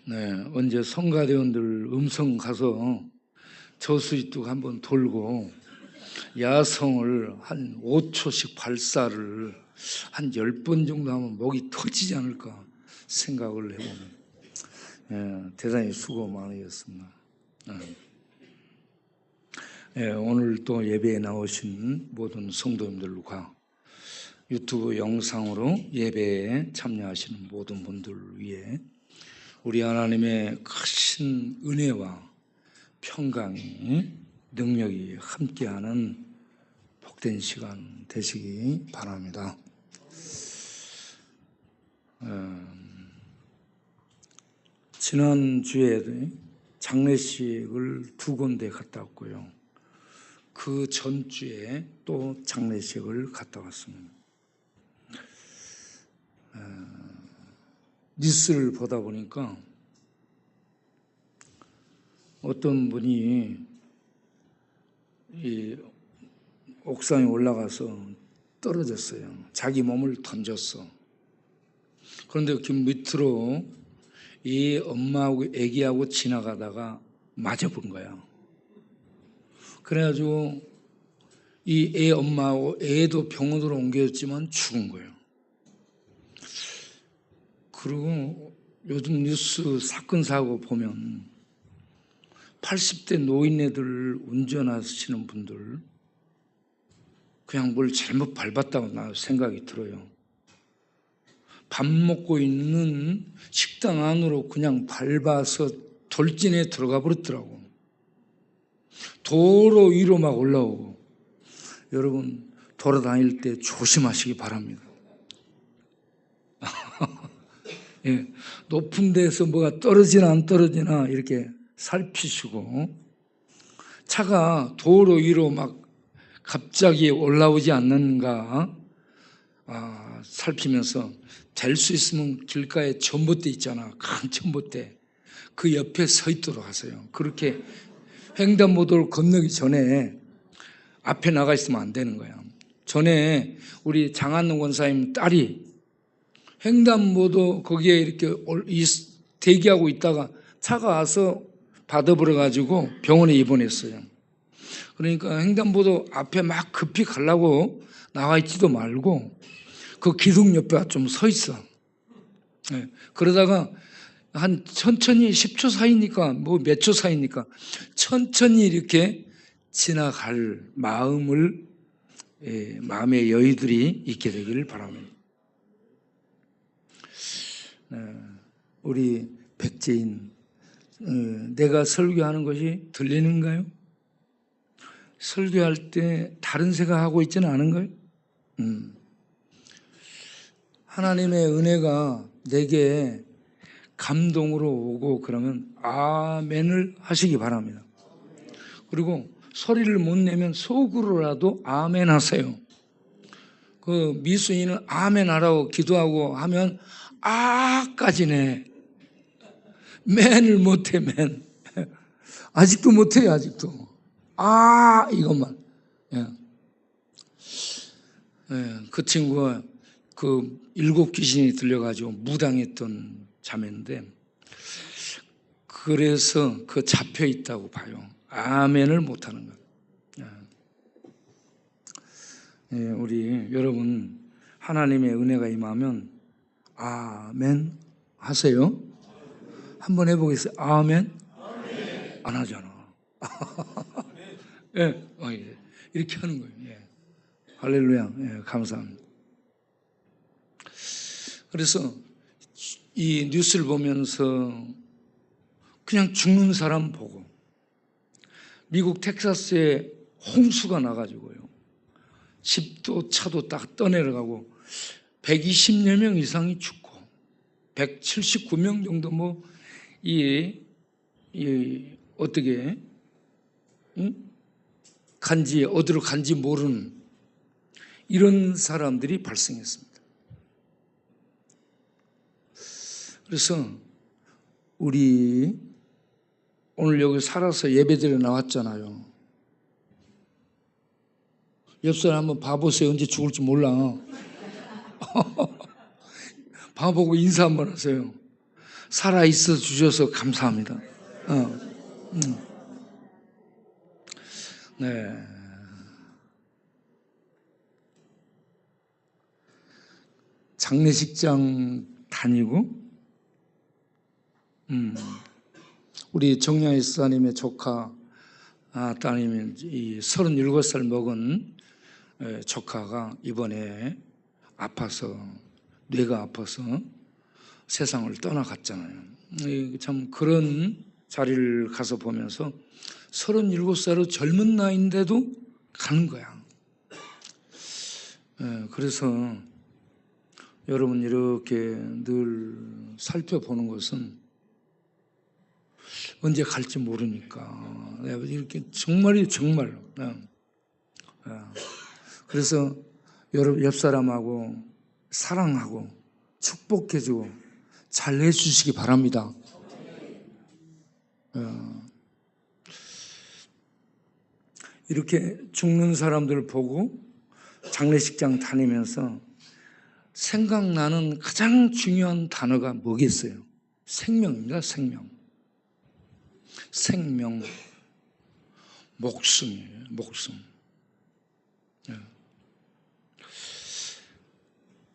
네, 언제 성가대원들 음성 가서 저수지뚝 한번 돌고 야성을 한 5초씩 발사를 한 10번 정도 하면 목이 터지지 않을까 생각을 해보면 대단히 수고 많으셨습니다. 오늘 또 예배에 나오신 모든 성도님들과 유튜브 영상으로 예배에 참여하시는 모든 분들을 위해 우리 하나님의 크신 은혜와 평강이 능력이 함께하는 복된 시간 되시기 바랍니다. 지난주에 장례식을 2군데 갔다 왔고요. 그 전주에 또 장례식을 갔다 왔습니다. 뉴스를 보다 보니까 어떤 분이 이 옥상에 올라가서 떨어졌어요. 자기 몸을 던졌어. 그런데 그 밑으로 이 엄마하고 아기하고 지나가다가 맞아본 거야. 그래가지고 이 애 엄마하고 애도 병원으로 옮겨졌지만 죽은 거예요. 그리고 요즘 뉴스 사건 사고 보면 80대 노인네들 운전하시는 분들 그냥 뭘 잘못 밟았다고 나 생각이 들어요. 밥 먹고 있는 식당 안으로 그냥 밟아서 돌진에 들어가 버렸더라고. 도로 위로 막 올라오고. 여러분 돌아다닐 때 조심하시기 바랍니다. 예, 높은 데서 뭐가 떨어지나 안 떨어지나 이렇게 살피시고, 차가 도로 위로 막 갑자기 올라오지 않는가 살피면서 될 수 있으면 길가에 전봇대 있잖아. 큰 전봇대. 그 옆에 서 있도록 하세요. 그렇게 횡단보도를 건너기 전에 앞에 나가 있으면 안 되는 거야. 전에 우리 장한농 권사님 딸이 횡단보도 거기에 이렇게 대기하고 있다가 차가 와서 받아버려가지고 병원에 입원했어요. 그러니까 횡단보도 앞에 막 급히 가려고 나와 있지도 말고 그 기둥 옆에 좀 서 있어. 그러다가 한 천천히 10초 사이니까 뭐 몇 초 사이니까 천천히 이렇게 지나갈 마음의 여유들이 있게 되기를 바랍니다. 우리 백제인, 내가 설교하는 것이 들리는가요? 설교할 때 다른 생각하고 있지는 않은가요? 하나님의 은혜가 내게 감동으로 오고 그러면 아멘을 하시기 바랍니다. 그리고 소리를 못 내면 속으로라도 아멘 하세요. 그 미수인은 아멘 하라고 기도하고 하면 아까지네. 맨을 못해, 맨. 아직도 못해요, 아직도. 이것만. 그 친구가 그 7 귀신이 들려가지고 무당했던 자매인데, 그래서 그 잡혀 있다고 봐요. 아멘을 못하는 거예요. 우리 여러분, 하나님의 은혜가 임하면 아멘 하세요. 한번 해보겠어요. 아멘? 안 하잖아. 이렇게 하는 거예요. 할렐루야. 감사합니다. 그래서 이 뉴스를 보면서 그냥 죽는 사람 보고, 미국 텍사스에 홍수가 나가지고요, 집도 차도 딱 떠내려가고 120여 명 이상이 죽고 179명 정도 어떻게 간지 어디로 간지 모르는 이런 사람들이 발생했습니다. 그래서 우리 오늘 여기 살아서 예배드려 나왔잖아요. 옆 사람 한번 봐보세요. 언제 죽을지 몰라. 봐보고 인사 한번 하세요. 살아 있어 주셔서 감사합니다. 네. 장례식장 다니고, 우리 정량희 스님의 조카 따님이 이 37살 먹은 조카가 이번에 뇌가 아파서 세상을 떠나갔잖아요. 참 그런 자리를 가서 보면서 37살의 젊은 나이인데도 가는 거야. 그래서 여러분 이렇게 늘 살펴보는 것은 언제 갈지 모르니까 이렇게 정말로 그래서 여러분 옆 사람하고 사랑하고 축복해주고 잘 해주시기 바랍니다. 이렇게 죽는 사람들 보고 장례식장 다니면서 생각나는 가장 중요한 단어가 뭐겠어요? 생명입니다. 생명, 목숨이에요. 목숨.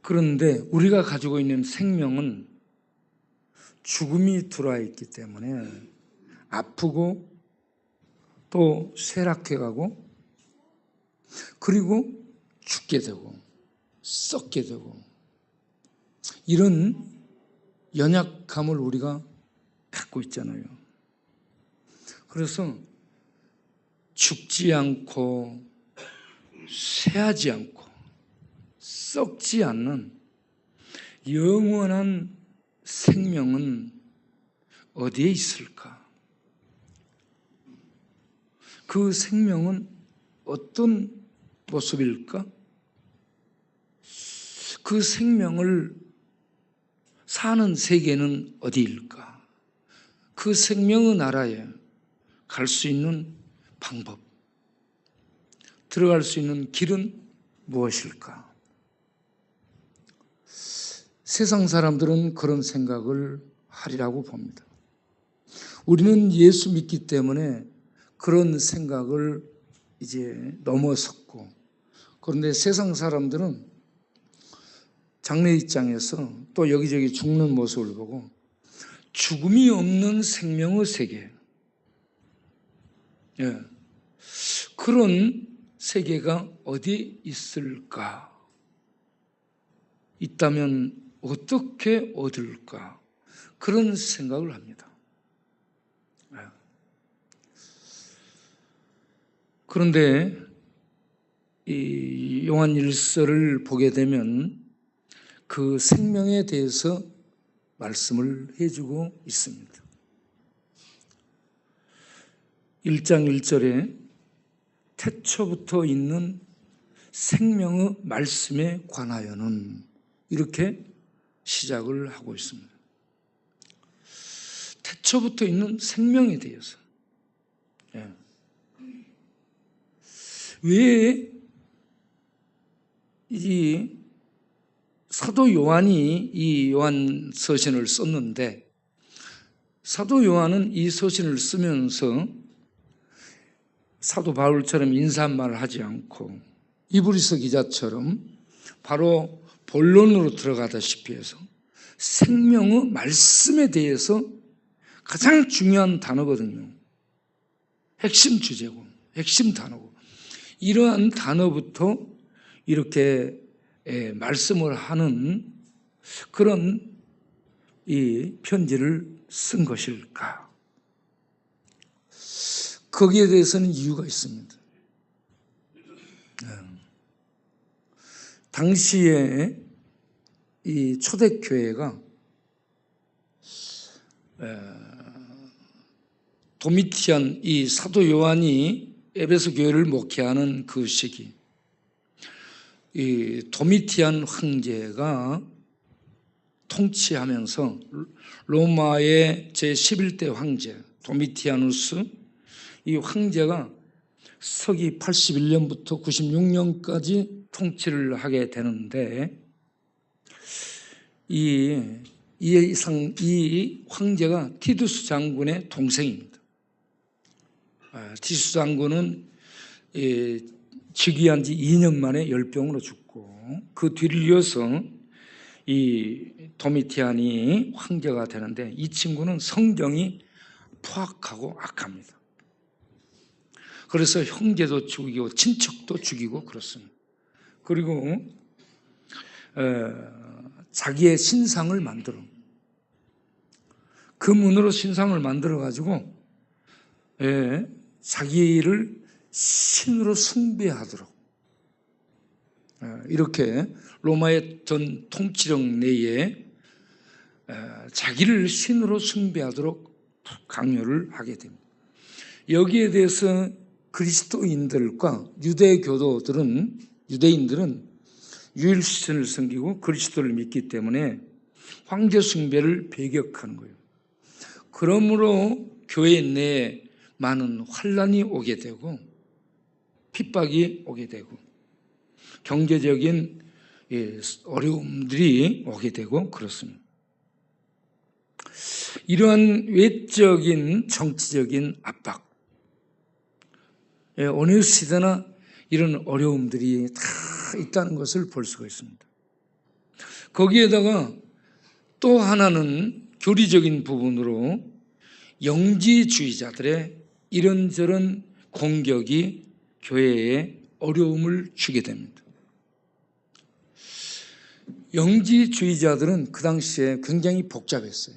그런데 우리가 가지고 있는 생명은 죽음이 들어와 있기 때문에 아프고 또 쇠락해가고 그리고 죽게 되고 썩게 되고 이런 연약함을 우리가 갖고 있잖아요. 그래서 죽지 않고 쇠하지 않고 썩지 않는 영원한 생명은 어디에 있을까? 그 생명은 어떤 모습일까? 그 생명을 사는 세계는 어디일까? 그 생명의 나라에 갈 수 있는 방법, 들어갈 수 있는 길은 무엇일까? 세상 사람들은 그런 생각을 하리라고 봅니다. 우리는 예수 믿기 때문에 그런 생각을 이제 넘어섰고, 그런데 세상 사람들은 장례식장에서 또 여기저기 죽는 모습을 보고 죽음이 없는 생명의 세계, 그런 세계가 어디 있을까? 있다면 어떻게 얻을까? 그런 생각을 합니다. 그런데 이 요한 1서를 보게 되면 그 생명에 대해서 말씀을 해주고 있습니다. 1장 1절에 태초부터 있는 생명의 말씀에 관하여는 이렇게 시작을 하고 있습니다. 태초부터 있는 생명에 대해서. 왜 이 사도 요한이 이 요한 서신을 썼는데, 사도 요한은 이 서신을 쓰면서 사도 바울처럼 인사말을 하지 않고 이브리서 기자처럼 바로 본론으로 들어가다시피 해서 생명의 말씀에 대해서 가장 중요한 단어거든요. 핵심 주제고 핵심 단어고, 이러한 단어부터 이렇게 말씀을 하는 그런 이 편지를 쓴 것일까? 거기에 대해서는 이유가 있습니다. 당시에 이 초대교회가 도미티안, 이 사도 요한이 에베소 교회를 목회하는 그 시기, 이 도미티안 황제가 통치하면서 로마의 제11대 황제 도미티아누스, 이 황제가 서기 81년부터 96년까지 통치를 하게 되는데, 이 이 황제가 티투스 장군의 동생입니다. 티투스 장군은 즉위한 지 2년 만에 열병으로 죽고 그 뒤를 이어서 이 도미티안이 황제가 되는데 이 친구는 성정이 포악하고 악합니다. 그래서 형제도 죽이고 친척도 죽이고 그렇습니다. 그리고 자기의 신상을 만들어 금은으로 신상을 만들어 가지고 자기를 신으로 숭배하도록 이렇게 로마의 전 통치력 내에 자기를 신으로 숭배하도록 강요를 하게 됩니다. 여기에 대해서 그리스도인들과 유대인들은 유일신을 섬기고 그리스도를 믿기 때문에 황제 숭배를 배격하는 거예요. 그러므로 교회 내에 많은 환란이 오게 되고 핍박이 오게 되고 경제적인 어려움들이 오게 되고 그렇습니다. 이러한 외적인 정치적인 압박, 어느 시대나 이런 어려움들이 다 있다는 것을 볼 수가 있습니다. 거기에다가 또 하나는 교리적인 부분으로 영지주의자들의 이런저런 공격이 교회에 어려움을 주게 됩니다. 영지주의자들은 그 당시에 굉장히 복잡했어요.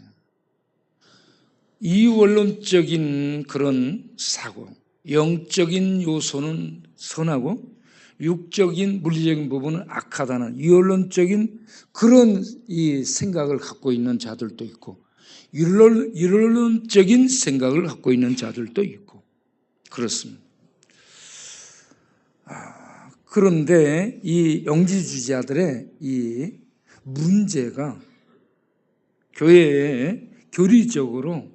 이원론적인 그런 사고, 영적인 요소는 선하고 육적인 물리적인 부분은 악하다는 이원론적인 그런 이 생각을 갖고 있는 자들도 있고 율론적인 생각을 갖고 있는 자들도 있고 그렇습니다. 그런데 이 영지주의자들의 이 문제가 교회에 교리적으로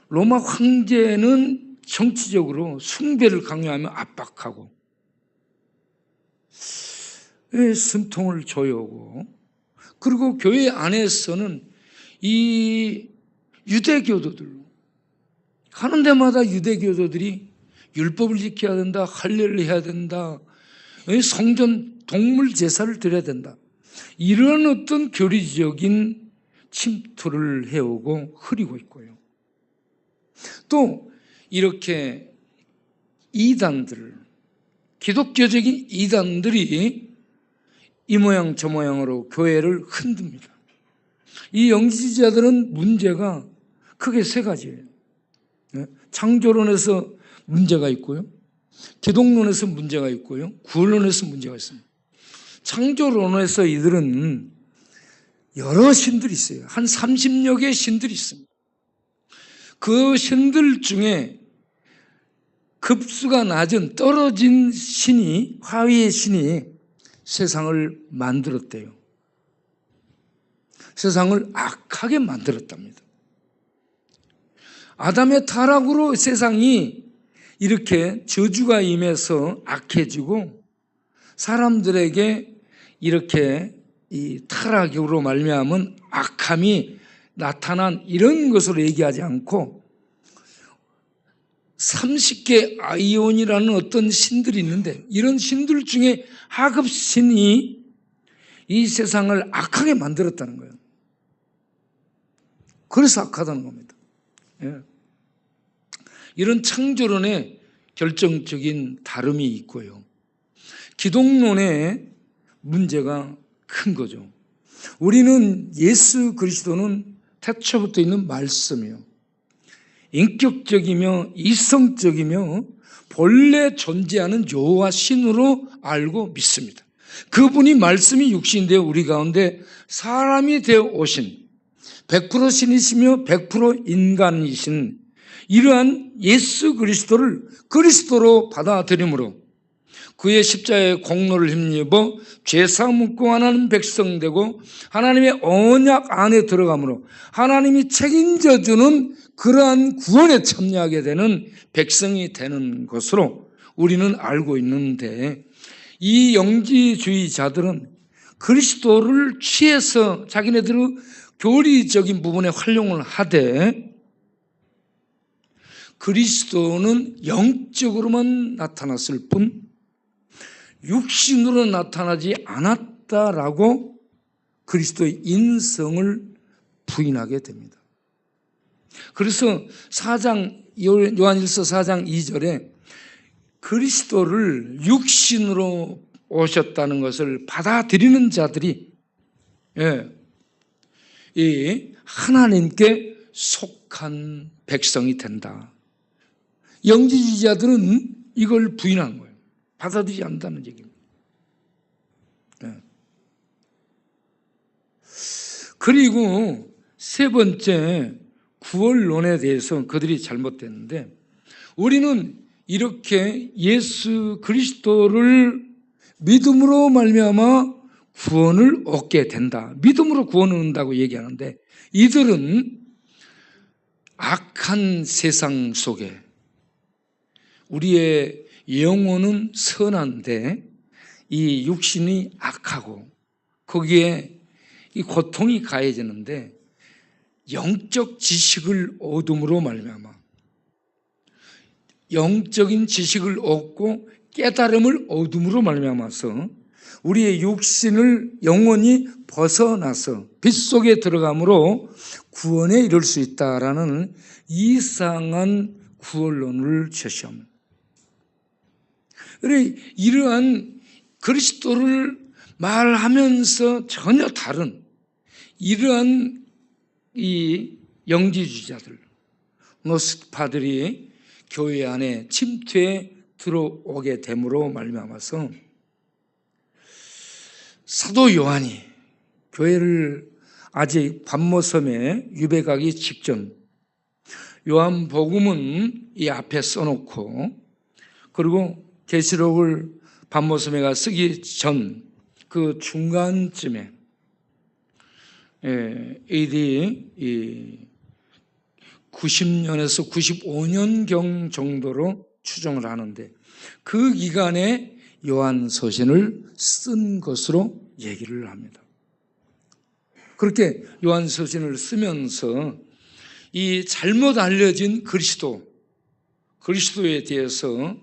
로마 황제는 정치적으로 숭배를 강요하며 압박하고 숨통을 조여오고 그리고 교회 안에서는 이 유대교도들 가는 데마다 유대교도들이 율법을 지켜야 된다, 할례를 해야 된다, 성전 동물 제사를 드려야 된다, 이런 어떤 교리적인 침투를 해오고 흐리고 있고요. 또 이렇게 이단들, 기독교적인 이단들이 이 모양 저 모양으로 교회를 흔듭니다. 이 영지주의자들은 문제가 크게 세 가지예요. 창조론에서 문제가 있고요, 기독론에서 문제가 있고요, 구원론에서 문제가 있습니다. 창조론에서 이들은 여러 신들이 있어요. 한 30여 개의 신들이 있습니다. 그 신들 중에 급수가 낮은 떨어진 신이, 하위의 신이 세상을 만들었대요. 세상을 악하게 만들었답니다. 아담의 타락으로 세상이 이렇게 저주가 임해서 악해지고 사람들에게 이렇게 이 타락으로 말미암은 악함이 나타난 이런 것으로 얘기하지 않고 30개 아이온이라는 어떤 신들이 있는데 이런 신들 중에 하급신이 이 세상을 악하게 만들었다는 거예요. 그래서 악하다는 겁니다. 이런 창조론의 결정적인 다름이 있고요. 기독론의 문제가 큰 거죠. 우리는 예수 그리스도는 태초부터 있는 말씀이요, 인격적이며 이성적이며 본래 존재하는 여호와 신으로 알고 믿습니다. 그분이 말씀이 육신되어 우리 가운데 사람이 되어 오신 100% 신이시며 100% 인간이신 이러한 예수 그리스도를 그리스도로 받아들임으로 그의 십자가의 공로를 힘입어 죄사함 묻고 하나님 백성 되고 하나님의 언약 안에 들어가므로 하나님이 책임져 주는 그러한 구원에 참여하게 되는 백성이 되는 것으로 우리는 알고 있는데, 이 영지주의자들은 그리스도를 취해서 자기네들은 교리적인 부분에 활용을 하되 그리스도는 영적으로만 나타났을 뿐 육신으로 나타나지 않았다라고 그리스도의 인성을 부인하게 됩니다. 그래서 요한일서 4장 2절에 그리스도를 육신으로 오셨다는 것을 받아들이는 자들이 이 하나님께 속한 백성이 된다. 영지주의자들은 이걸 부인한 거예요. 받아들이지 않는다는 얘기입니다. 그리고 세 번째, 구원론에 대해서 그들이 잘못됐는데, 우리는 이렇게 예수 그리스도를 믿음으로 말미암아 구원을 얻게 된다. 믿음으로 구원을 얻는다고 얘기하는데, 이들은 악한 세상 속에 우리의 영혼은 선한데 이 육신이 악하고 거기에 이 고통이 가해지는데 영적 지식을 얻음으로 말미암아 영적인 지식을 얻고 깨달음을 얻음으로 말미암아서 우리의 육신을 영원히 벗어나서 빛 속에 들어감으로 구원에 이를 수 있다라는 이상한 구원론을 제시합니다. 이러한 그리스도를 말하면서 전혀 다른 이러한 이 영지주의자들, 노스파들이 교회 안에 침투해 들어오게 됨으로 말미암아서 사도 요한이 교회를 아직 반모섬에 유배가기 직전 요한복음은 이 앞에 써놓고 그리고 계시록을 반모섬에 가 쓰기 전 그 중간쯤에 AD 90년에서 95년경 정도로 추정을 하는데 그 기간에 요한서신을 쓴 것으로 얘기를 합니다. 그렇게 요한서신을 쓰면서 이 잘못 알려진 그리스도에 대해서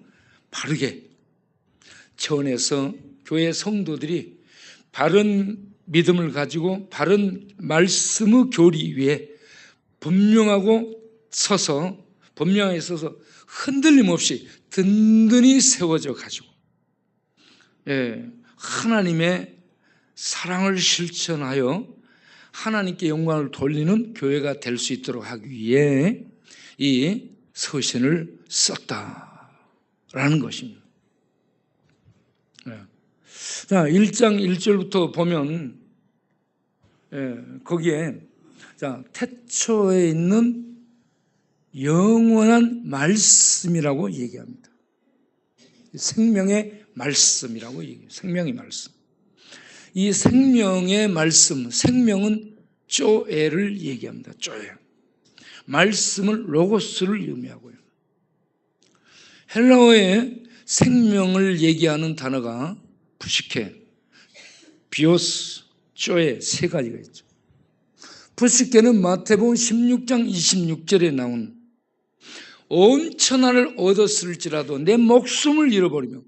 바르게 전해서 교회 성도들이 바른 믿음을 가지고 바른 말씀의 교리 위에 분명하게 서서 흔들림 없이 든든히 세워져 가지고 하나님의 사랑을 실천하여 하나님께 영광을 돌리는 교회가 될 수 있도록 하기 위해 이 서신을 썼다라는 것입니다. 자, 1장 1절부터 보면 거기에 태초에 있는 영원한 말씀이라고 얘기합니다. 생명의 말씀이라고 얘기해요. 생명의 말씀. 이 생명의 말씀, 생명은 쪼에를 얘기합니다. 쪼에. 말씀을 로고스를 의미하고요. 헬라어에 생명을 얘기하는 단어가 푸시케, 비오스, 쪼에 세 가지가 있죠. 푸시케는 마태복음 16장 26절에 나온 온 천하를 얻었을지라도 내 목숨을 잃어버리면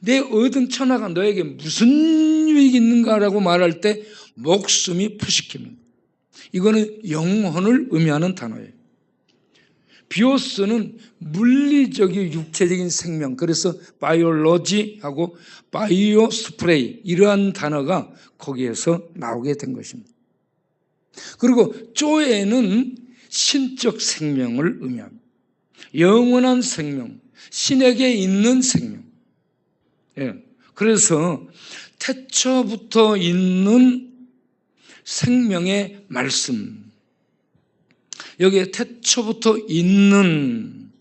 내 얻은 천하가 너에게 무슨 유익이 있는가라고 말할 때 목숨이 푸시케입니다. 이거는 영혼을 의미하는 단어예요. 비오스는 물리적인 육체적인 생명, 그래서 바이올로지하고 바이오스프레이 이러한 단어가 거기에서 나오게 된 것입니다. 그리고 쪼에는 신적 생명을 의미합니다. 영원한 생명, 신에게 있는 생명. 그래서 태초부터 있는 생명의 말씀, 여기에 태초부터 있는,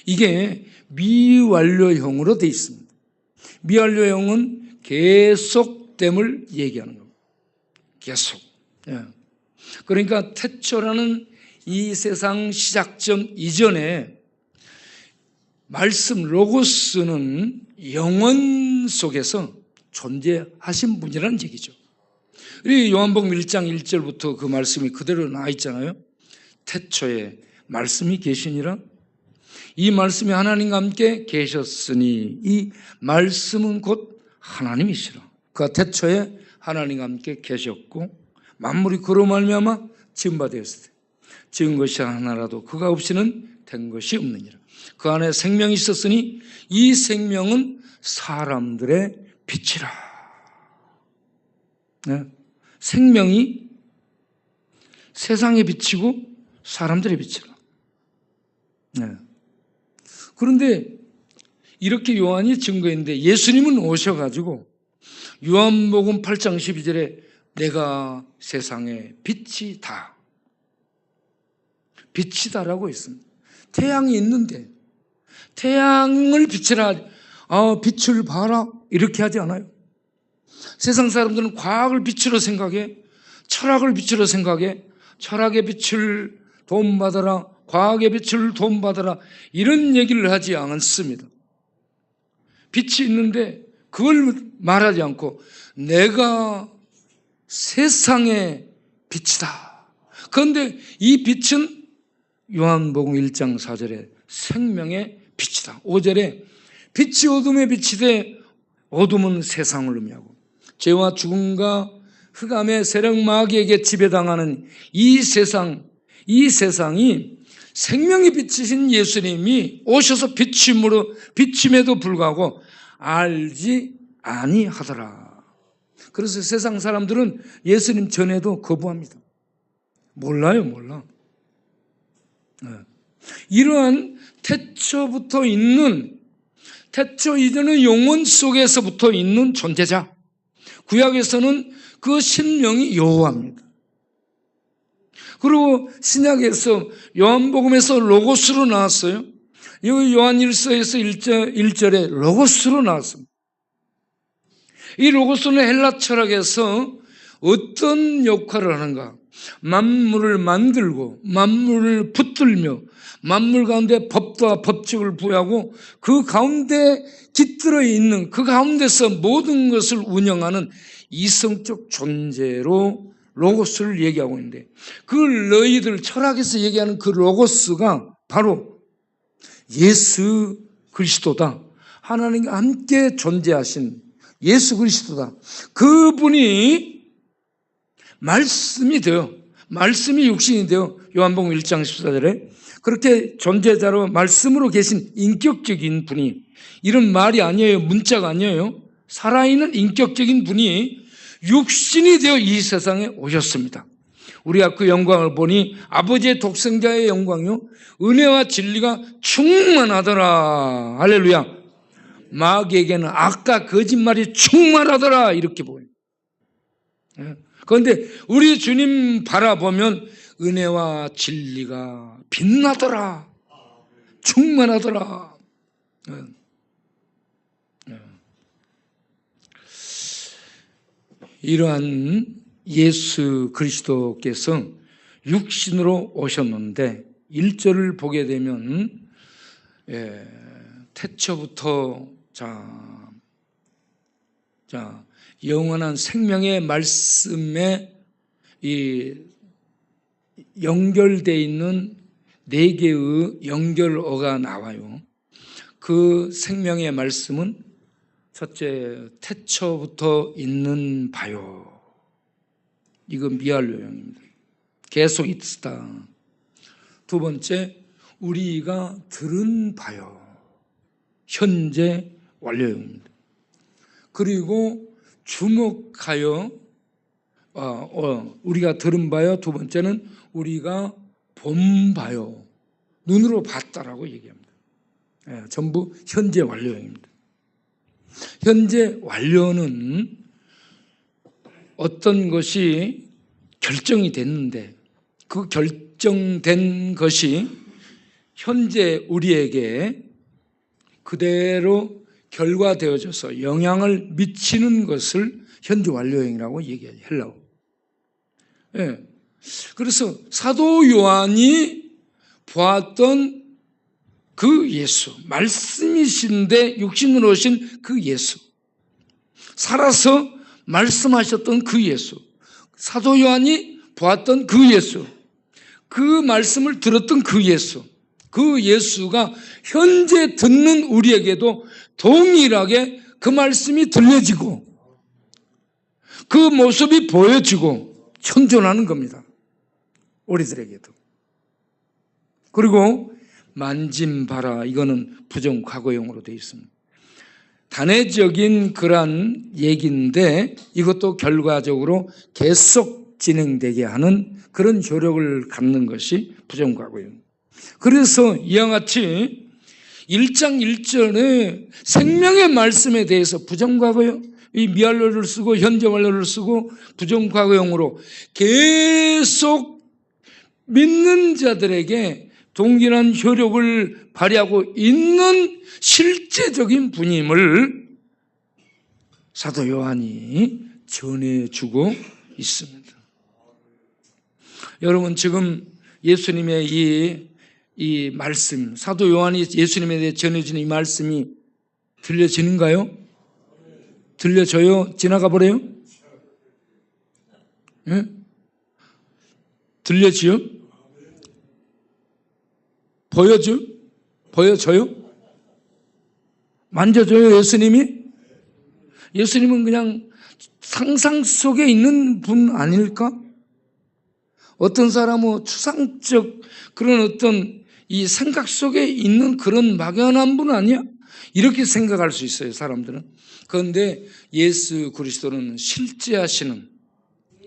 이게 미완료형으로 되어 있습니다. 미완료형은 계속됨을 얘기하는 겁니다. 계속. 그러니까 태초라는 이 세상 시작점 이전에 말씀 로고스는 영원 속에서 존재하신 분이라는 얘기죠. 이 요한복음 1장 1절부터 그 말씀이 그대로 나와 있잖아요. 태초에 말씀이 계시니라. 이 말씀이 하나님과 함께 계셨으니 이 말씀은 곧 하나님이시라. 그가 태초에 하나님과 함께 계셨고 만물이 그로 말미암아 지은 바 되었으되 지은 것이 하나라도 그가 없이는 된 것이 없느니라. 그 안에 생명이 있었으니 이 생명은 사람들의 빛이라. 네. 생명이 세상의 빛이고 사람들의 빛이라. 네. 그런데 이렇게 요한이 증거했는데 예수님은 오셔가지고 요한복음 8장 12절에 내가 세상의 빛이다. 빛이다라고 했습니다. 태양이 있는데 태양을 빛이라, 빛을 봐라 이렇게 하지 않아요. 세상 사람들은 과학을 빛으로 생각해, 철학을 빛으로 생각해, 철학의 빛을 도움받아라, 과학의 빛을 도움받아라 이런 얘기를 하지 않습니다. 빛이 있는데 그걸 말하지 않고 내가 세상의 빛이다. 그런데 이 빛은 요한복음 1장 4절에 생명의 빛이다. 5절에 빛이 어둠의 빛이 돼 어둠은 세상을 의미하고 죄와 죽음과 흑암의 세력 마귀에게 지배당하는 이 세상이 생명의 빛이신 예수님이 오셔서 비침에도 불구하고 알지 아니하더라. 그래서 세상 사람들은 예수님 전에도 거부합니다. 몰라. 이러한 태초부터 있는, 태초 이전의 영원 속에서부터 있는 존재자. 구약에서는 그 신명이 여호와입니다. 그리고 신약에서 요한복음에서 로고스로 나왔어요. 여기 요한일서에서 1절에 로고스로 나왔습니다. 이 로고스는 헬라 철학에서 어떤 역할을 하는가? 만물을 만들고 만물을 붙들며 만물 가운데 법과 법칙을 부여하고 그 가운데 깃들어 있는 그 가운데서 모든 것을 운영하는 이성적 존재로 로고스를 얘기하고 있는데 그 너희들 철학에서 얘기하는 그 로고스가 바로 예수 그리스도다. 하나님과 함께 존재하신 예수 그리스도다. 그분이 말씀이 되어, 말씀이 육신이 되어 요한복음 1장 14절에 그렇게 존재자로 말씀으로 계신 인격적인 분이, 이런 말이 아니에요. 문자가 아니에요. 살아있는 인격적인 분이 육신이 되어 이 세상에 오셨습니다. 우리가 그 영광을 보니 아버지의 독생자의 영광이요 은혜와 진리가 충만하더라. 할렐루야. 마귀에게는 악과 거짓말이 충만하더라 이렇게 보여요. 그런데 우리 주님 바라보면 은혜와 진리가 빛나더라. 충만하더라. 이러한 예수 그리스도께서 육신으로 오셨는데 1절을 보게 되면 태초부터 영원한 생명의 말씀에 이 연결되어 있는 4개의 연결어가 나와요. 그 생명의 말씀은 첫째, 태초부터 있는 바요. 이거 미완료형입니다. 계속 있다. 두 번째, 우리가 들은 바요. 현재 완료형입니다. 그리고 주목하여 우리가 들은 바요. 두 번째는 우리가 본 바요. 눈으로 봤다라고 얘기합니다. 전부 현재 완료형입니다. 현재 완료는 어떤 것이 결정이 됐는데 그 결정된 것이 현재 우리에게 그대로 결과되어져서 영향을 미치는 것을 현재 완료형이라고 얘기해요. 헬라어. 그래서 사도 요한이 보았던 그 예수, 말씀이신데 육신으로 오신 그 예수, 살아서 말씀하셨던 그 예수, 사도 요한이 보았던 그 예수, 그 말씀을 들었던 그 예수, 그 예수가 현재 듣는 우리에게도 동일하게 그 말씀이 들려지고 그 모습이 보여지고 현존하는 겁니다. 우리들에게도. 그리고 만짐바라, 이거는 부정 과거형으로 되어 있습니다. 단회적인 그러한 얘기인데 이것도 결과적으로 계속 진행되게 하는 그런 효력을 갖는 것이 부정 과거형. 그래서 이와 같이 1장 1절에 생명의 말씀에 대해서 부정 과거형, 이 미완료를 쓰고 현재 완료를 쓰고 부정 과거형으로 계속 믿는 자들에게 동일한 효력을 발휘하고 있는 실제적인 분임을 사도 요한이 전해주고 있습니다. 여러분, 지금 예수님의 이 말씀, 사도 요한이 예수님에 대해 전해주는 이 말씀이 들려지는가요? 들려져요? 지나가 버려요? 네? 들려지요? 보여져요? 만져줘요, 예수님이? 예수님은 그냥 상상 속에 있는 분 아닐까? 어떤 사람은 추상적 그런 어떤 이 생각 속에 있는 그런 막연한 분 아니야? 이렇게 생각할 수 있어요, 사람들은. 그런데 예수 그리스도는 실제하시는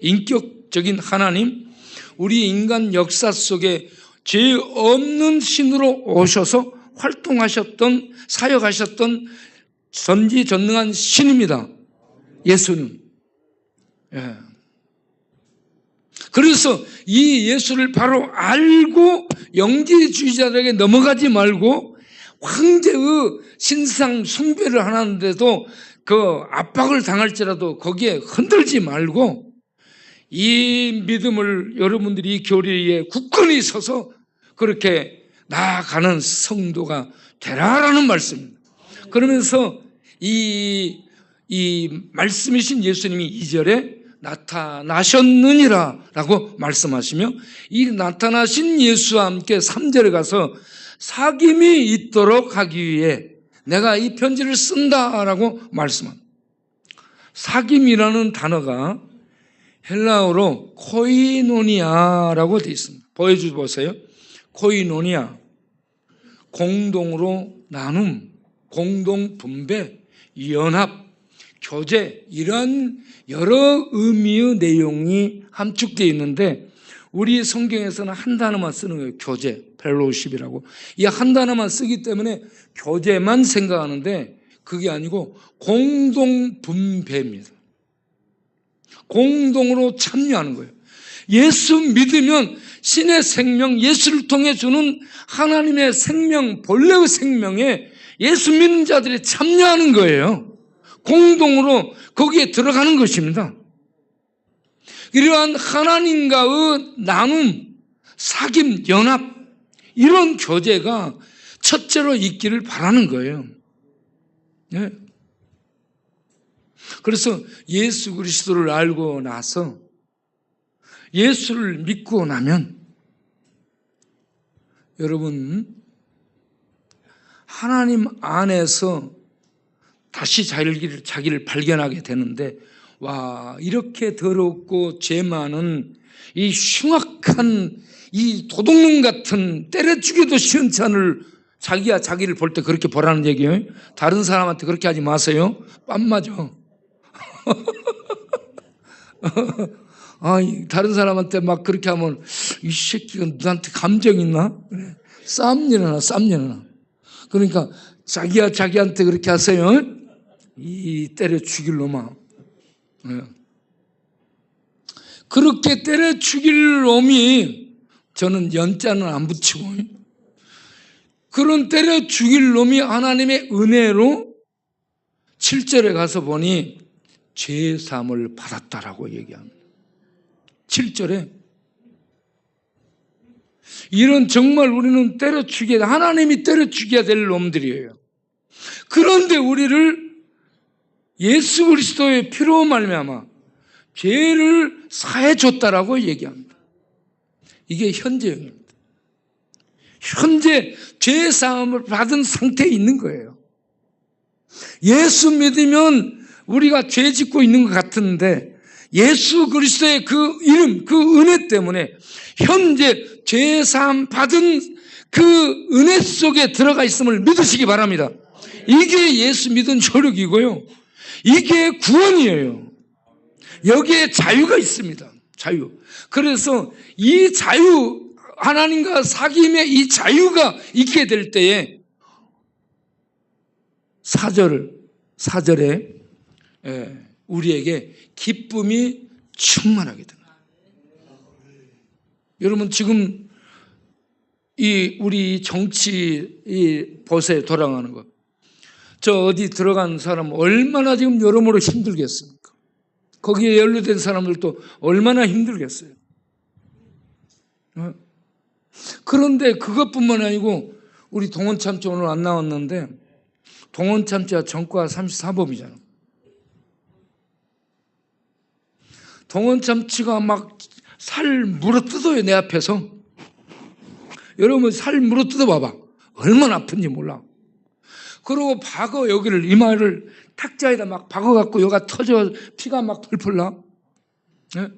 인격적인 하나님, 우리 인간 역사 속에 죄 없는 신으로 오셔서 활동하셨던, 사역하셨던 전지전능한 신입니다. 예수는. 예. 그래서 이 예수를 바로 알고 영지주의자들에게 넘어가지 말고 황제의 신상 숭배를 하는데도 그 압박을 당할지라도 거기에 흔들지 말고 이 믿음을 여러분들이 이 교리에 굳건히 서서 그렇게 나아가는 성도가 되라라는 말씀입니다. 그러면서 이 말씀이신 예수님이 2절에 나타나셨느니라 라고 말씀하시며 이 나타나신 예수와 함께 3절에 가서 사귐이 있도록 하기 위해 내가 이 편지를 쓴다라고 말씀합니다. 사귐이라는 단어가 헬라어로 코이노니아라고 되어 있습니다. 보여주세요. 코이노니아, 공동으로 나눔, 공동 분배, 연합, 교제, 이런 여러 의미의 내용이 함축되어 있는데 우리 성경에서는 한 단어만 쓰는 거예요. 교제, 펠로우십이라고. 이 한 단어만 쓰기 때문에 교제만 생각하는데 그게 아니고 공동 분배입니다. 공동으로 참여하는 거예요. 예수 믿으면 신의 생명, 예수를 통해 주는 하나님의 생명, 본래의 생명에 예수 믿는 자들이 참여하는 거예요. 공동으로 거기에 들어가는 것입니다. 이러한 하나님과의 나눔, 사귐, 연합, 이런 교제가 첫째로 있기를 바라는 거예요. 네. 그래서 예수 그리스도를 알고 나서 예수를 믿고 나면 여러분 하나님 안에서 다시 자기를 발견하게 되는데 와, 이렇게 더럽고 죄 많은 이 흉악한 이 도둑놈 같은 때려 죽여도 시원치 않을 자기가 자기를 볼 때 그렇게 보라는 얘기예요. 다른 사람한테 그렇게 하지 마세요. 뺨 맞아. 다른 사람한테 막 그렇게 하면 이 새끼가 너한테 감정 있나? 그래. 싸움 일어나. 그러니까 자기한테 그렇게 하세요. 이 때려 죽일 놈아. 그렇게 때려 죽일 놈이 저는 연자는 안 붙이고 그런 때려 죽일 놈이 하나님의 은혜로 7절에 가서 보니 죄사함을 받았다라고 얘기합니다. 7절에 이런 정말 우리는 때려 죽여야 하나님이 때려 죽여야 될 놈들이에요. 그런데 우리를 예수 그리스도의 피로 말미암아 죄를 사해 줬다라고 얘기합니다. 이게 현재형입니다. 현재 죄 사함을 받은 상태에 있는 거예요. 예수 믿으면 우리가 죄 짓고 있는 것 같은데 예수 그리스도의 그 이름, 그 은혜 때문에 현재 죄 사함 받은 그 은혜 속에 들어가 있음을 믿으시기 바랍니다. 이게 예수 믿은 효력이고요. 이게 구원이에요. 여기에 자유가 있습니다. 자유. 그래서 이 자유, 하나님과 사귐의 이 자유가 있게 될 때에 4절에 우리에게 기쁨이 충만하게 됩니다. 여러분 지금 우리 정치 벗에 돌아가는 거, 저 어디 들어간 사람 얼마나 지금 여러모로 힘들겠습니까? 거기에 연루된 사람들도 얼마나 힘들겠어요. 그런데 그것뿐만 아니고 우리 동원참치 오늘 안 나왔는데 동원참치가 전과 34법이잖아. 동원참치가 막 살 물어뜯어요, 내 앞에서. 여러분 살 물어뜯어 봐봐. 얼마나 아픈지 몰라. 그리고 박어, 여기를, 이마를 탁자에다 막 박어갖고 여기가 터져 피가 막 펄펄 나. 네?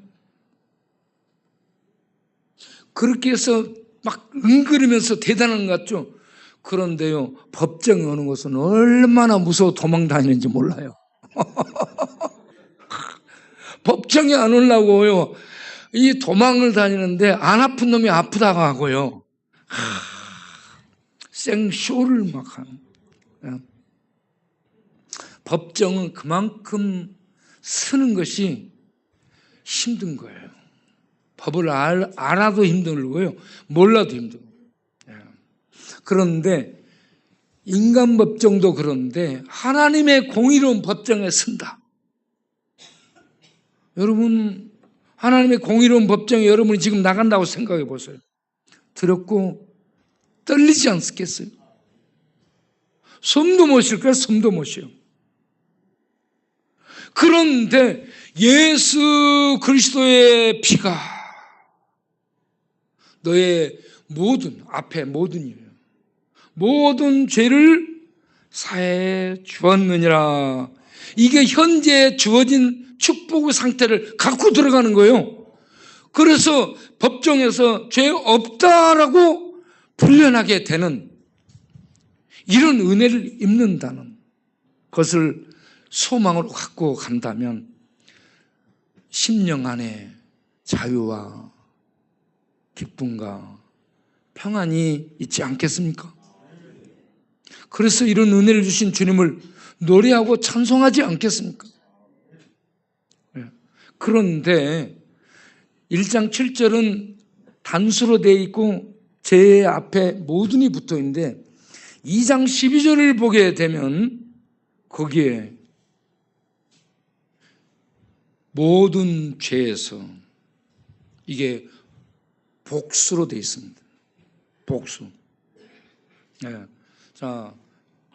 그렇게 해서 막 응그리면서 대단한 것 같죠? 그런데요, 법정에 오는 것은 얼마나 무서워 도망 다니는지 몰라요. 법정에 안 오려고요. 이 도망을 다니는데 안 아픈 놈이 아프다고 하고요. 생쇼를 막 하는. 법정은 그만큼 쓰는 것이 힘든 거예요. 법을 알아도 힘들고요. 몰라도 힘들고. 그런데 인간 법정도 그런데 하나님의 공의로운 법정에 쓴다. 여러분 하나님의 공의로운 법정에 여러분이 지금 나간다고 생각해 보세요. 두렵고 떨리지 않겠어요? 숨도 못 쉴 거예요. 숨도 못 쉬어. 그런데 예수 그리스도의 피가 너의 앞에 모든이에요. 모든 죄를 사해 주었느니라. 이게 현재 주어진 축복의 상태를 갖고 들어가는 거예요. 그래서 법정에서 죄 없다라고 불려나게 되는 이런 은혜를 입는다는 것을 소망으로 갖고 간다면 심령 안에 자유와 기쁨과 평안이 있지 않겠습니까? 그래서 이런 은혜를 주신 주님을 노래하고 찬송하지 않겠습니까? 그런데 1장 7절은 단수로 되어 있고 제 앞에 모든이 붙어 있는데 2장 12절을 보게 되면 거기에 모든 죄에서 이게 복수로 되어 있습니다. 복수. 네. 자,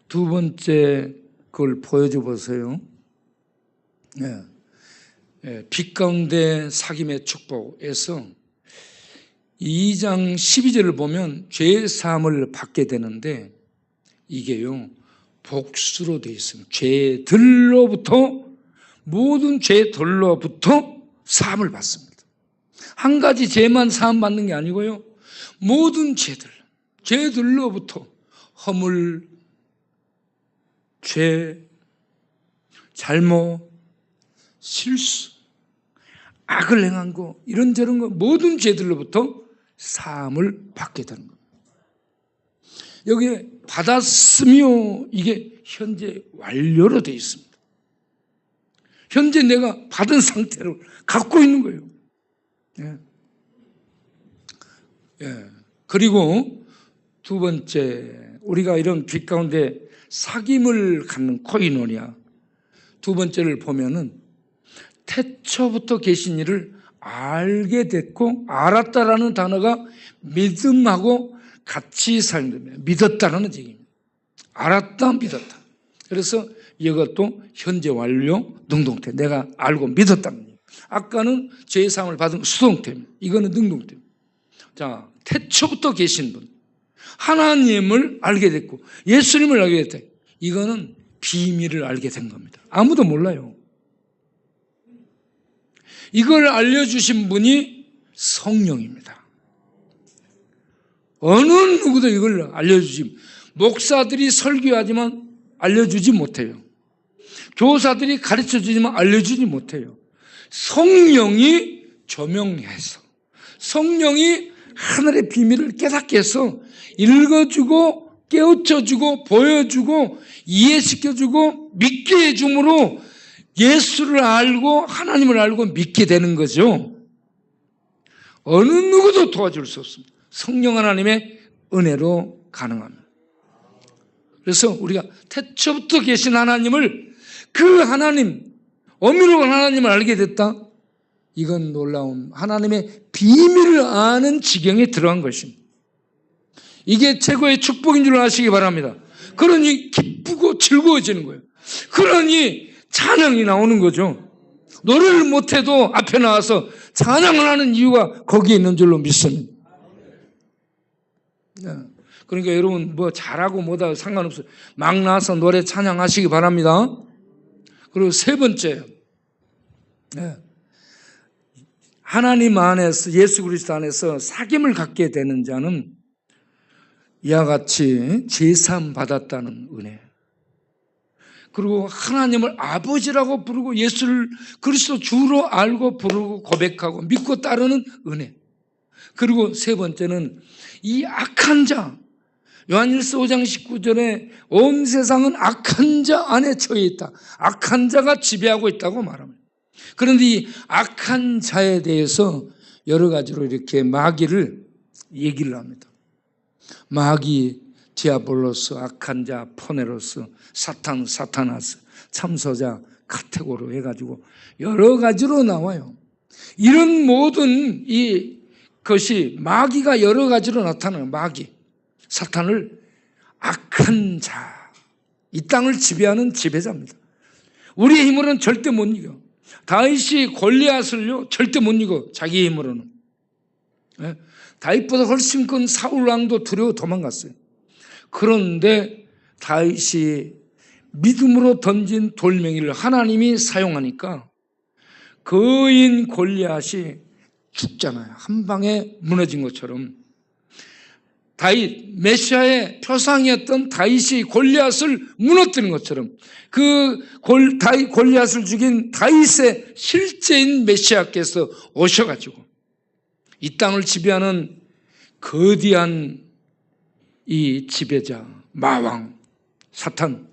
두 번째 그걸 보여줘 보세요. 네. 빛 가운데 사귐의 축복에서 2장 12절을 보면 죄 사함을 받게 되는데 이게요 복수로 되어 있습니다. 죄들로부터 모든 죄들로부터 사함을 받습니다. 한 가지 죄만 사함 받는 게 아니고요 모든 죄들로부터 허물, 죄, 잘못, 실수, 악을 행한 거 이런저런 거 모든 죄들로부터 사함을 받게 되는 겁니다. 여기에 받았으며 이게 현재 완료로 되어 있습니다. 현재 내가 받은 상태를 갖고 있는 거예요. 예. 예. 그리고 두 번째 우리가 이런 빛 가운데 사귐을 갖는 코이노니아 두 번째를 보면은 태초부터 계신 이를 알게 됐고 알았다라는 단어가 믿음하고 같이 사용됩니다. 믿었다라는 얘기입니다. 알았다, 믿었다. 그래서 이것도 현재 완료 능동태. 내가 알고 믿었다는 얘기. 아까는 죄사함을 받은 수동태입니다. 이거는 능동태입니다. 자, 태초부터 계신 분, 하나님을 알게 됐고 예수님을 알게 됐다. 이거는 비밀을 알게 된 겁니다. 아무도 몰라요. 이걸 알려주신 분이 성령입니다. 어느 누구도 이걸 알려주지, 목사들이 설교하지만 알려주지 못해요. 교사들이 가르쳐주지만 알려주지 못해요. 성령이 조명해서, 성령이 하늘의 비밀을 깨닫게 해서 읽어주고 깨우쳐주고 보여주고 이해시켜주고 믿게 해줌으로 예수를 알고 하나님을 알고 믿게 되는 거죠. 어느 누구도 도와줄 수 없습니다. 성령 하나님의 은혜로 가능합니다. 그래서 우리가 태초부터 계신 하나님을, 그 하나님, 어미로운 하나님을 알게 됐다. 이건 놀라운 하나님의 비밀을 아는 지경에 들어간 것입니다. 이게 최고의 축복인 줄 아시기 바랍니다. 그러니 기쁘고 즐거워지는 거예요. 그러니 찬양이 나오는 거죠. 노래를 못해도 앞에 나와서 찬양을 하는 이유가 거기에 있는 줄로 믿습니다. 그러니까 여러분 뭐 잘하고 뭐다 상관없어요. 막 나와서 노래 찬양하시기 바랍니다. 그리고 세 번째, 하나님 안에서, 예수 그리스도 안에서 사귐을 갖게 되는 자는 이와 같이 제사함 받았다는 은혜, 그리고 하나님을 아버지라고 부르고 예수를 그리스도 주로 알고 부르고 고백하고 믿고 따르는 은혜, 그리고 세 번째는 이 악한 자, 요한일서 5장 19절에 온 세상은 악한 자 안에 처해 있다, 악한 자가 지배하고 있다고 말합니다. 그런데 이 악한 자에 대해서 여러 가지로 이렇게 마귀를 얘기를 합니다. 마귀, 디아볼로스, 악한 자, 포네로스, 사탄, 사타나스, 참소자, 카테고로 해가지고 여러 가지로 나와요. 이런 모든 이 것이 마귀가 여러 가지로 나타나요. 마귀, 사탄을 악한 자, 이 땅을 지배하는 지배자입니다. 우리의 힘으로는 절대 못 이겨. 다윗이 골리앗을요 절대 못 이겨. 자기의 힘으로는. 다윗보다 훨씬 큰 사울 왕도 두려워 도망갔어요. 그런데 다윗이 믿음으로 던진 돌멩이를 하나님이 사용하니까 거인 골리앗이 죽잖아요. 한 방에 무너진 것처럼 다윗, 메시아의 표상이었던 다윗이 골리앗을 무너뜨린 것처럼 그 골리앗을 죽인 다윗의 실제인 메시아께서 오셔가지고 이 땅을 지배하는 거대한 이 지배자, 마왕, 사탄,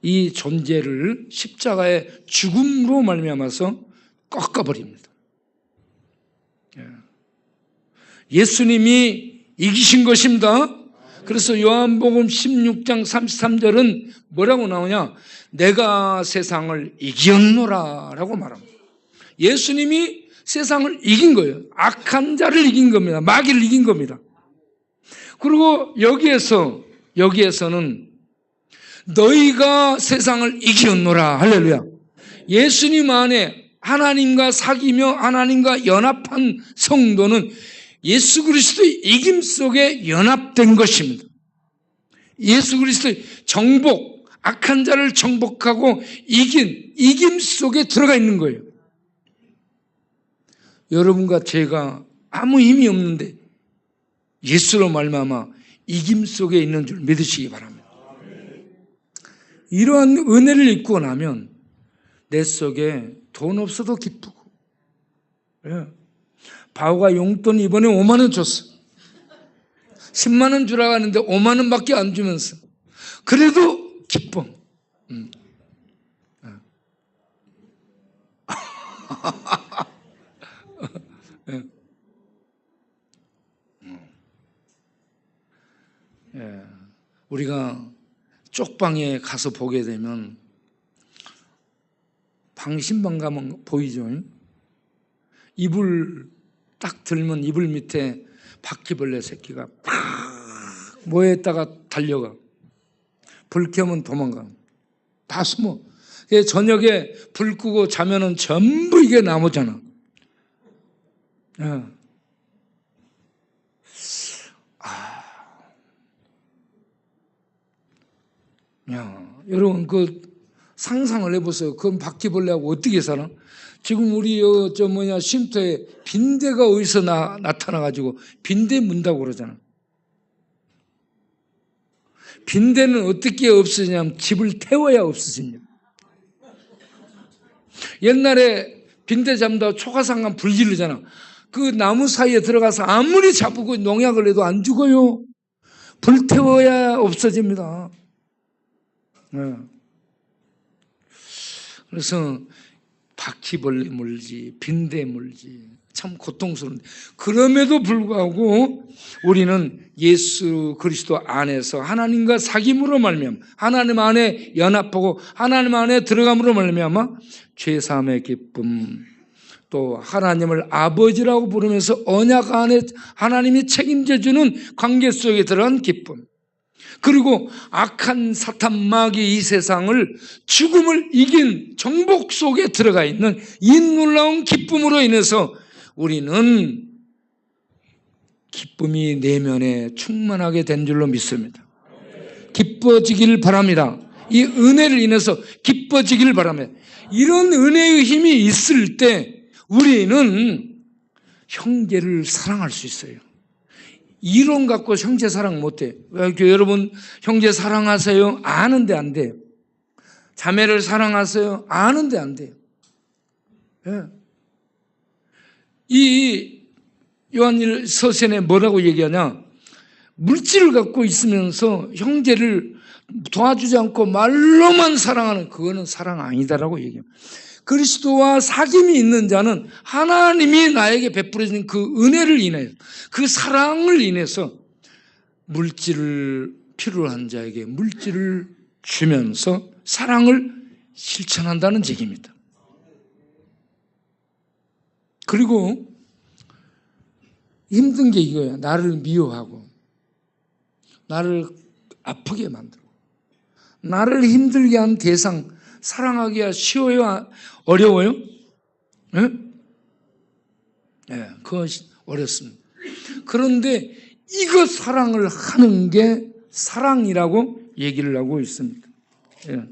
이 존재를 십자가의 죽음으로 말미암아서 꺾어버립니다. 예수님이 이기신 것입니다. 그래서 요한복음 16장 33절은 뭐라고 나오냐? 내가 세상을 이겼노라 라고 말합니다. 예수님이 세상을 이긴 거예요. 악한 자를 이긴 겁니다. 마귀를 이긴 겁니다. 그리고 여기에서는 너희가 세상을 이겼노라. 할렐루야. 예수님 안에 하나님과 사귀며 하나님과 연합한 성도는 예수 그리스도의 이김 속에 연합된 것입니다. 예수 그리스도의 정복, 악한 자를 정복하고 이긴 이김 속에 들어가 있는 거예요. 여러분과 제가 아무 힘이 없는데 예수로 말미암아 이김 속에 있는 줄 믿으시기 바랍니다. 이러한 은혜를 입고 나면 내 속에 돈 없어도 기쁘고, 바오가 용돈 이번에 5만 원 줬어. 10만 원 주라고 하는데 5만 원밖에 안 주면서 그래도 기쁨. 우리가 쪽방에 가서 보게 되면 방신방 가면 보이죠? 이불 딱 들면 이불 밑에 바퀴벌레 새끼가 팍 모여있다가 달려가. 불 켜면 도망가. 다 숨어. 저녁에 불 끄고 자면은 전부 이게 나무잖아. 여러분 그 상상을 해보세요. 그럼 바퀴벌레하고 어떻게 살아? 지금 우리 쉼터에 빈대가 어디서 나타나가지고 빈대 문다고 그러잖아. 빈대는 어떻게 없어지냐면 집을 태워야 없어집니다. 옛날에 빈대 잡는다고 초가상간 불 지르잖아. 그 나무 사이에 들어가서 아무리 잡고 농약을 해도 안 죽어요. 불 태워야 없어집니다. 그래서 바퀴벌레 물지, 빈대 물지, 참 고통스러운데, 그럼에도 불구하고 우리는 예수 그리스도 안에서 하나님과 사귐으로 말미암아, 하나님 안에 연합하고 하나님 안에 들어감으로 말미암아 죄사함의 기쁨, 또 하나님을 아버지라고 부르면서 언약 안에 하나님이 책임져 주는 관계 속에 들어간 기쁨, 그리고 악한 사탄 마귀 이 세상을 죽음을 이긴 정복 속에 들어가 있는 이 놀라운 기쁨으로 인해서 우리는 기쁨이 내면에 충만하게 된 줄로 믿습니다. 기뻐지길 바랍니다. 이 은혜를 인해서 기뻐지길 바랍니다. 이런 은혜의 힘이 있을 때 우리는 형제를 사랑할 수 있어요. 이론 갖고 형제 사랑 못해. 여러분 형제 사랑하세요? 아는데 안 돼요. 자매를 사랑하세요? 아는데 안 돼요. 이 요한일 서신에 뭐라고 얘기하냐? 물질을 갖고 있으면서 형제를 도와주지 않고 말로만 사랑하는, 그거는 사랑 아니다라고 얘기합니다. 그리스도와 사귐이 있는 자는 하나님이 나에게 베풀어진 그 은혜를 인해서, 그 사랑을 인해서 물질을 필요로 한 자에게 물질을 주면서 사랑을 실천한다는 얘기입니다. 그리고 힘든 게 이거야. 나를 미워하고 나를 아프게 만들고 나를 힘들게 한 대상 사랑하기가 쉬워요? 어려워요? 네, 그것이 어렵습니다. 그런데 이거 사랑을 하는 게 사랑이라고 얘기를 하고 있습니다. 예.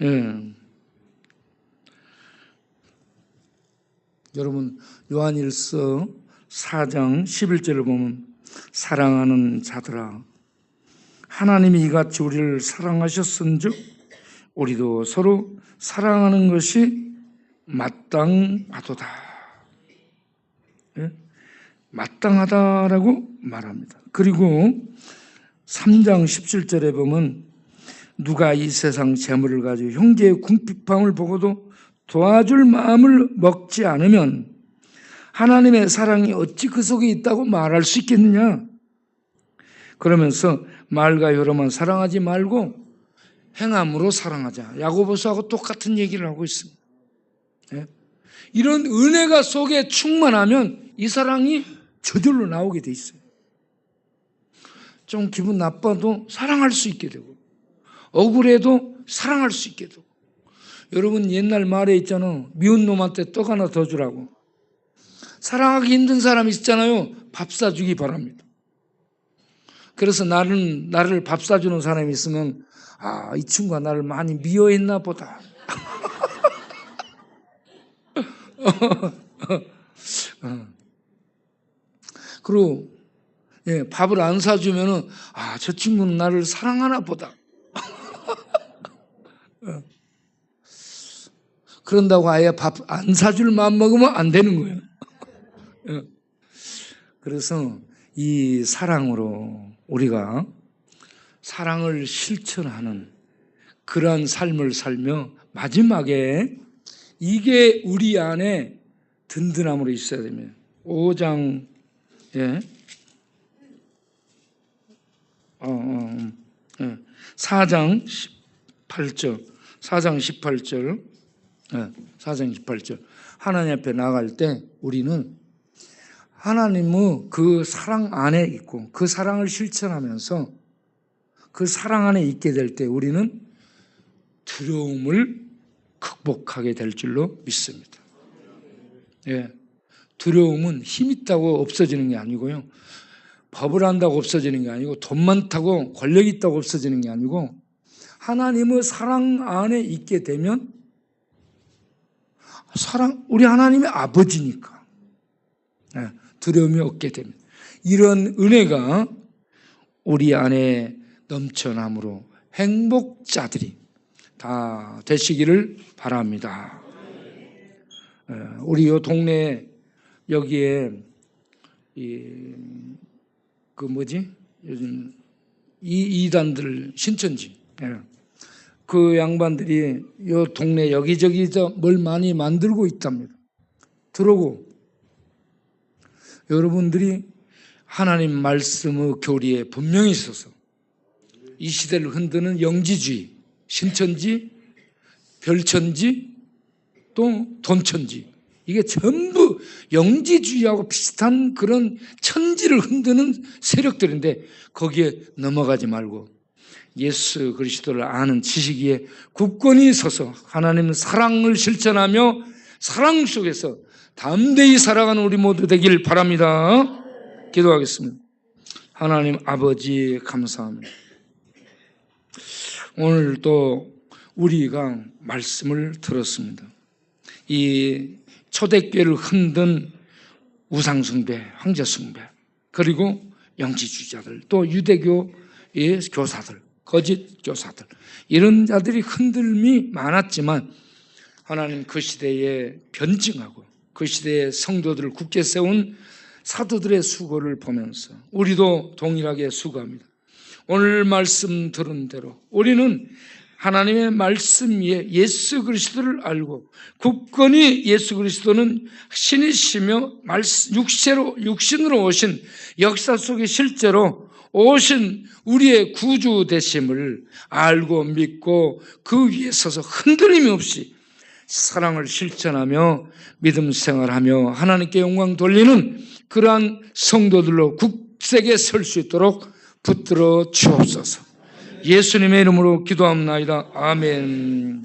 예. 여러분 요한일서 4장 11절을 보면 사랑하는 자들아 하나님이 이같이 우리를 사랑하셨은즉 우리도 서로 사랑하는 것이 마땅하도다. 예? 마땅하다라고 말합니다. 그리고 3장 17절에 보면 누가 이 세상 재물을 가지고 형제의 궁핍함을 보고도 도와줄 마음을 먹지 않으면 하나님의 사랑이 어찌 그 속에 있다고 말할 수 있겠느냐? 그러면서 말과 혀로만 사랑하지 말고 행함으로 사랑하자. 야고보서하고 똑같은 얘기를 하고 있습니다. 예? 이런 은혜가 속에 충만하면 이 사랑이 저절로 나오게 돼 있어요. 좀 기분 나빠도 사랑할 수 있게 되고 억울해도 사랑할 수 있게 되고. 여러분 옛날 말에 있잖아요. 미운 놈한테 떡 하나 더 주라고. 사랑하기 힘든 사람이 있잖아요. 밥 사주기 바랍니다. 그래서 나를 밥 사주는 사람이 있으면 아, 이 친구가 나를 많이 미워했나 보다. 그리고 밥을 안 사주면은 아, 저 친구는 나를 사랑하나 보다. 그런다고 아예 밥 안 사줄 마음 먹으면 안 되는 거예요. 그래서 이 사랑으로 우리가 사랑을 실천하는 그러한 삶을 살며 마지막에 이게 우리 안에 든든함으로 있어야 됩니다. 5장 4장 18절 4장 28절. 하나님 앞에 나갈 때 우리는 하나님의 그 사랑 안에 있고 그 사랑을 실천하면서 그 사랑 안에 있게 될 때 우리는 두려움을 극복하게 될 줄로 믿습니다. 예. 두려움은 힘 있다고 없어지는 게 아니고요. 법을 안다고 없어지는 게 아니고 돈 많다고 권력 있다고 없어지는 게 아니고 하나님의 사랑 안에 있게 되면 우리 하나님의 아버지니까 두려움이 없게 됩니다. 이런 은혜가 우리 안에 넘쳐남으로 행복자들이 다 되시기를 바랍니다. 우리 요 동네 여기에 요즘 이단들 신천지 그 양반들이 요 동네 여기저기서 뭘 많이 만들고 있답니다. 들어오고 여러분들이 하나님 말씀의 교리에 분명히 있어서 이 시대를 흔드는 영지주의, 신천지, 별천지, 또 돈천지 이게 전부 영지주의하고 비슷한 그런 천지를 흔드는 세력들인데 거기에 넘어가지 말고 예수 그리스도를 아는 지식 위에 굳건히 서서 하나님의 사랑을 실천하며 사랑 속에서 담대히 살아가는 우리 모두 되길 바랍니다. 기도하겠습니다. 하나님 아버지 감사합니다. 오늘 또 우리가 말씀을 들었습니다. 이 초대교회를 흔든 우상숭배, 황제숭배, 그리고 영지주의자들, 또 유대교의 교사들, 거짓 교사들 이런 자들이 흔들림이 많았지만 하나님 그 시대에 변증하고 그 시대의 성도들을 굳게 세운 사도들의 수고를 보면서 우리도 동일하게 수고합니다. 오늘 말씀 들은 대로 우리는 하나님의 말씀 위에 예수 그리스도를 알고 굳건히 예수 그리스도는 신이시며 육신으로 오신 역사 속에 실제로 오신 우리의 구주 되심을 알고 믿고 그 위에 서서 흔들림이 없이 사랑을 실천하며 믿음 생활하며 하나님께 영광 돌리는 그러한 성도들로 굳세게 설 수 있도록 붙들어 주옵소서. 예수님의 이름으로 기도합니다. 아멘.